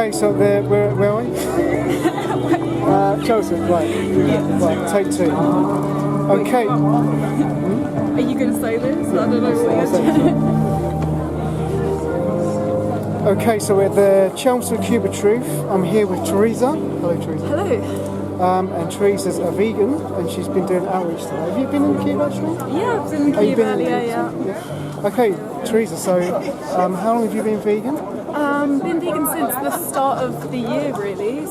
Okay, so where are we? Chelmsford, right. Yeah. Right, take two. Okay. Are you going to say this? I don't know what you're saying. Okay, so we're at the Chelmsford Cube of Truth. I'm here with Theresa. Hello, Theresa. Hello. And Theresa's a vegan, and she's been doing outreach today. Have you been in the Cube actually? Yeah, I've been in the Cube earlier, yeah. Okay, Theresa, so how long have you been vegan? Been vegan since the start of the year, really.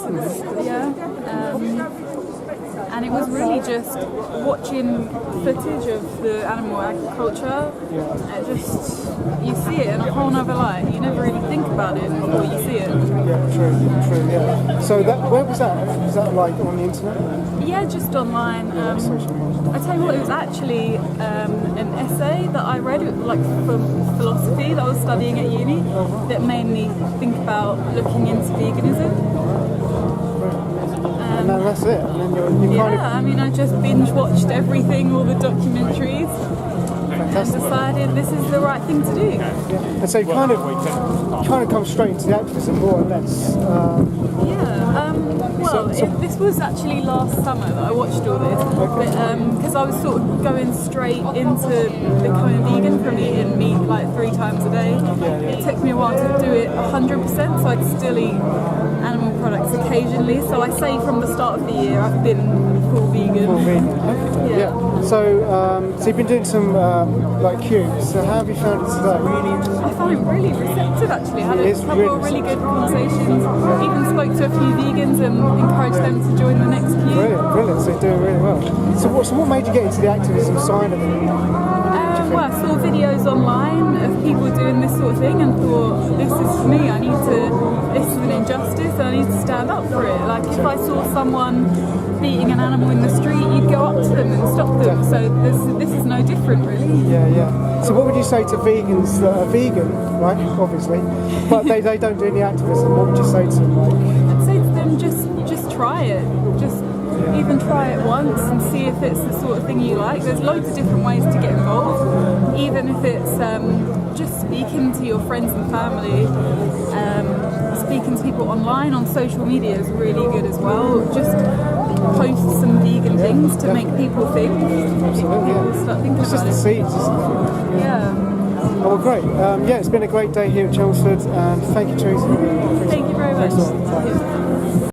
And it was really just watching footage of the animal agriculture. It just, you see it in a whole nother light. You never really think about it before you see it. Yeah, true, yeah. So where was that? Was that like on the internet? Yeah, just online. I tell you what, it was actually an essay that I read, like from philosophy that I was studying at uni, that made me think about looking into veganism. And then that's it. And then you kind of... I mean, I just binge watched everything, all the documentaries, Fantastic. and decided this is the right thing to do. Yeah. And so you kind of come straight into the activism, more or less. This was actually last summer that I watched all this, because I was sort of going straight into becoming vegan from eating meat like 3 times a day. It took me a while to do it 100%, so I'd still eat animal products occasionally. So I say from the start of the year I've been full vegan. Full vegan. Okay. Yeah. So you've been doing some like cubes. So how have you found it today? I found it really receptive actually. I had a couple of really good conversations. Even spoke to a few vegans and encouraged them to join the next cube. Brilliant. So you're doing really well. So what made you get into the activism side of it? Well, I saw videos online of people doing this sort of thing and thought, this is for me, this is an injustice and I need to stand up for it. Like if I saw someone beating an animal in the street, you'd go up to them and stop them. So this is no different really. Yeah. So what would you say to vegans that are vegan, right, obviously, but they don't do any activism? What would you say to them? I'd say to them, just try it. Even try it once and see if it's the sort of thing you like. There's loads of different ways to get involved, even if it's just speaking to your friends and family, speaking to people online on social media is really good as well. Just post some vegan things to make people think. Absolutely, start thinking it's just about the seeds, isn't it? Yeah. Oh, well, great. It's been a great day here at Chelmsford, and thank you, Theresa. Thank you very much.